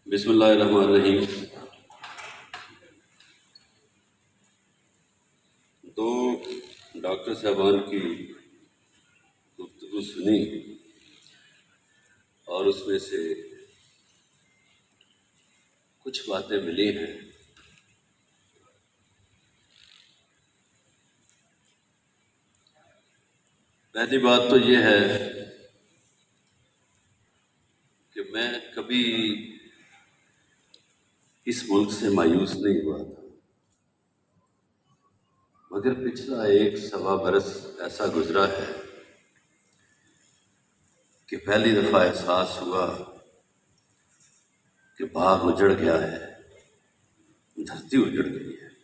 بسم اللہ الرحمن الرحیم۔ دو ڈاکٹر صاحبان کی گفتگو سنی اور اس میں سے کچھ باتیں ملی ہیں۔ پہلی بات تو یہ ہے کہ میں کبھی اس ملک سے مایوس نہیں ہوا تھا، مگر پچھلا 1 سوا برس ایسا گزرا ہے کہ پہلی دفعہ احساس ہوا کہ باغ اجڑ گیا ہے، دھرتی اجڑ گئی ہے۔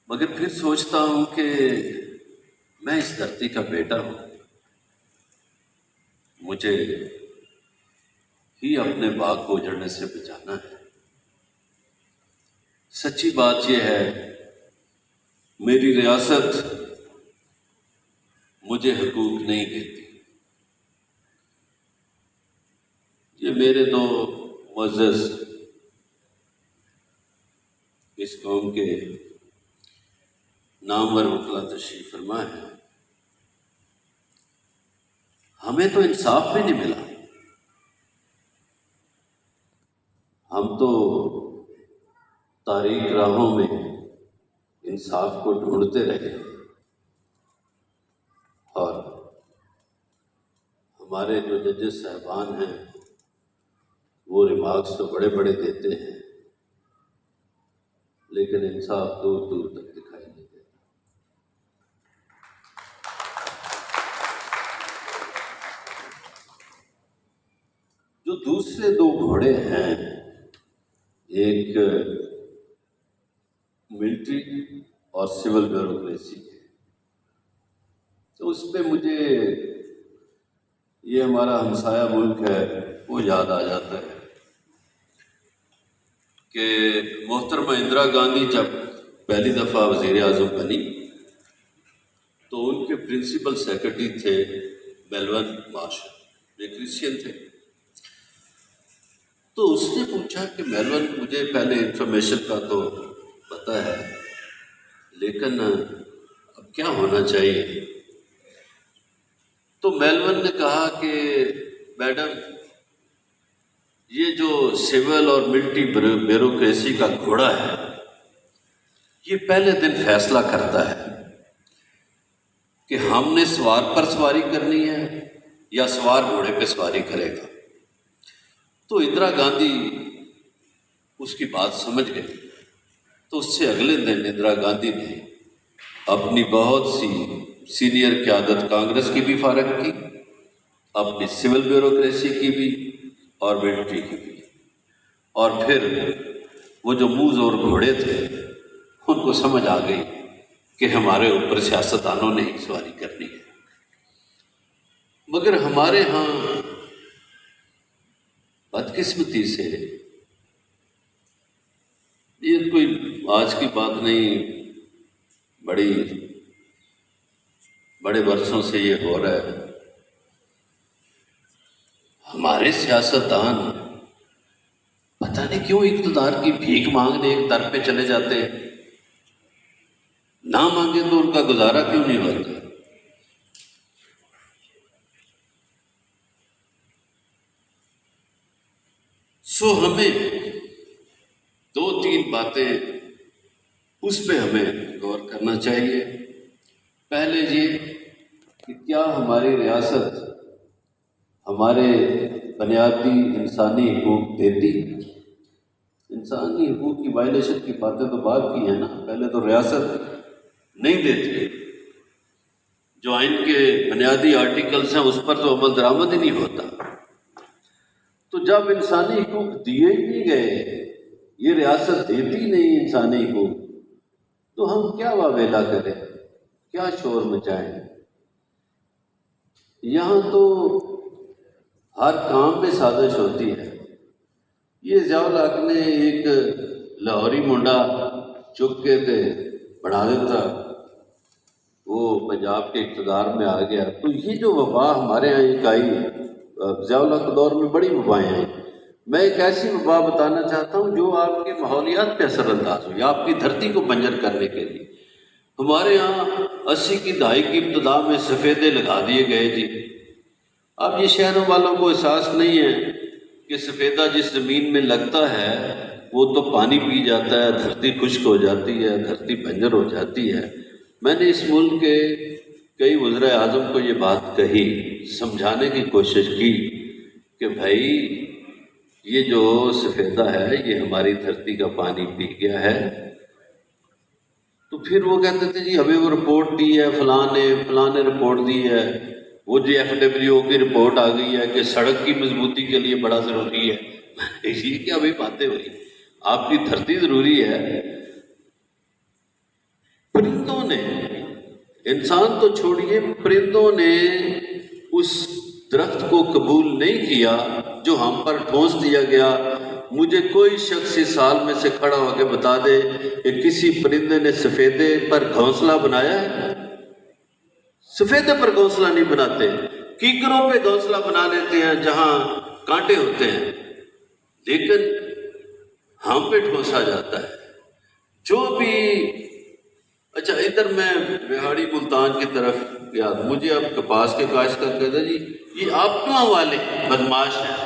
مگر پھر سوچتا ہوں کہ میں اس دھرتی کا بیٹا ہوں، مجھے ہی اپنے باغ کو اجڑنے سے بچانا ہے۔ سچی بات یہ ہے، میری ریاست مجھے حقوق نہیں دیتی۔ یہ میرے دو معزز اس قوم کے نامور وکلاء تشریف فرما ہے، ہمیں تو انصاف بھی نہیں ملا۔ ہم تو تاریک راہوں میں انصاف کو ڈھونڈتے رہے اور ہمارے جو ججز صاحبان ہیں وہ ریمارکس تو بڑے بڑے دیتے ہیں، لیکن انصاف دور دور تک دکھائی نہیں دیتا۔ جو دوسرے دو گھوڑے ہیں، ایک ملٹری اور سول بیوروکریسی کے، تو اس پہ مجھے یہ ہمارا ہمسایہ ملک ہے وہ یاد آ جاتا ہے کہ محترمہ اندرا گاندھی جب پہلی دفعہ وزیر اعظم بنی تو ان کے پرنسپل سیکرٹری تھے میلون مارشل، یہ کرسچین تھے۔ تو اس نے پوچھا کہ میلون، مجھے پہلے انفارمیشن کا تو پتہ ہے، لیکن اب کیا ہونا چاہیے؟ تو میلون نے کہا کہ میڈم، یہ جو سول اور ملٹری بیوروکریسی کا گھوڑا ہے یہ پہلے دن فیصلہ کرتا ہے کہ ہم نے سوار پر سواری کرنی ہے یا سوار گھوڑے پہ سواری کرے گا۔ تو اندرا گاندھی اس کی بات سمجھ گئی، تو اس سے اگلے دن اندرا گاندھی نے اپنی بہت سی سینئر قیادت کانگریس کی بھی فارغ کی، اپنی سول بیوروکریسی کی بھی اور ملٹری کی بھی، اور پھر وہ جو منہ زور گھوڑے تھے ان کو سمجھ آ گئی کہ ہمارے اوپر سیاستدانوں نے ہی سواری کرنی ہے۔ مگر ہمارے ہاں بدقسمتی سے، یہ کوئی آج کی بات نہیں، بڑے برسوں سے یہ ہو رہا ہے، ہمارے سیاستدان پتہ نہیں کیوں اقتدار کی بھیک مانگنے ایک در پہ چلے جاتے ہیں، نہ مانگے تو ان کا گزارا کیوں نہیں ہوتا؟ سو ہمیں 2-3 باتیں اس پہ ہمیں غور کرنا چاہیے۔ پہلے یہ کہ کیا ہماری ریاست ہمارے بنیادی انسانی حقوق دیتی؟ انسانی حقوق کی وائلیشن کی باتیں تو بعد کی ہیں نا، پہلے تو ریاست نہیں دیتی۔ جو آئین کے بنیادی آرٹیکلز ہیں اس پر تو عمل درآمد ہی نہیں ہوتا۔ تو جب انسانی حقوق دیے ہی نہیں گئے، یہ ریاست دیتی نہیں انسانی حقوق، تو ہم کیا واویلا کریں، کیا شور مچائیں؟ یہاں تو ہر کام میں سازش ہوتی ہے۔ یہ ضیاء الحق نے ایک لاہوری منڈا چک کے تے بنا دیتا، وہ پنجاب کے اقتدار میں آ گیا۔ تو یہ جو وبا ہمارے یہاں ایک آئی ہے، ضیاء اللہ کے دور میں بڑی وبائیں آئیں. میں ایک ایسی وبا بتانا چاہتا ہوں جو آپ کے ماحولیات پہ اثر انداز ہو یا آپ کی دھرتی کو بنجر کرنے کے لیے. ہمارے ہاں 80 کی دہائی کی ابتدا میں سفیدے لگا دیے گئے جی. اب یہ شہروں والوں کو احساس نہیں ہے کہ سفیدہ جس زمین میں لگتا ہے وہ تو پانی پی جاتا ہے، دھرتی خشک ہو جاتی ہے، دھرتی بنجر ہو جاتی ہے. میں نے اس ملک کے کئی وزرائے اعظم کو یہ بات کہی، سمجھانے کی کوشش کی کہ بھائی یہ جو سفیدہ ہے یہ ہماری دھرتی کا پانی پی گیا ہے. تو پھر وہ کہتے تھے جی ہمیں وہ رپورٹ دی ہے فلاں نے رپورٹ دی ہے، وہ جی FAO کی رپورٹ آ گئی ہے کہ سڑک کی مضبوطی کے لیے بڑا ضروری ہے. یہ کیا بھائی باتیں ہوئی، آپ کی دھرتی ضروری ہے. پرندوں نے، انسان تو چھوڑیے، پرندوں نے اس درخت کو قبول نہیں کیا جو ہم پر ٹھونس دیا گیا. مجھے کوئی شخص اس سال میں سے کھڑا ہو کے بتا دے کہ کسی پرندے نے سفیدے پر گھونسلہ بنایا ہے؟ سفیدے پر گھونسلہ نہیں بناتے، کیکروں پہ گھونسلہ بنا لیتے ہیں جہاں کانٹے ہوتے ہیں، لیکن ہم پہ ٹھونسا جاتا ہے. جو بھی اچھا ادھر میں بہاڑی ملتان کی طرف گیا، مجھے اب کپاس کے کاشتکار کہتا جی یہ آپٹواں والے بدماش ہیں.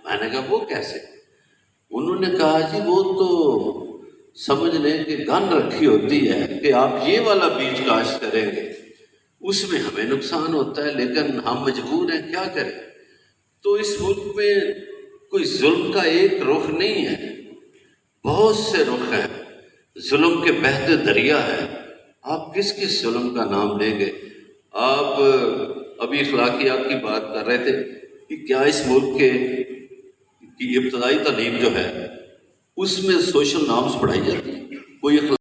میں نے کہا وہ کیسے؟ انہوں نے کہا جی وہ تو سمجھ لیں کہ گن رکھی ہوتی ہے کہ آپ یہ والا بیج کاشت کریں گے، اس میں ہمیں نقصان ہوتا ہے لیکن ہم مجبور ہیں، کیا کریں. تو اس ملک میں کوئی ظلم کا ایک رخ نہیں ہے، بہت سے رخ ہیں، ظلم کے بہتے دریا ہیں. آپ کس کس ظلم کا نام لیں گے؟ آپ ابھی اخلاقیات کی بات کر رہے تھے کہ کیا اس ملک کی ابتدائی تعلیم جو ہے اس میں سوشل نارمز پڑھائی جاتی ہیں؟ کوئی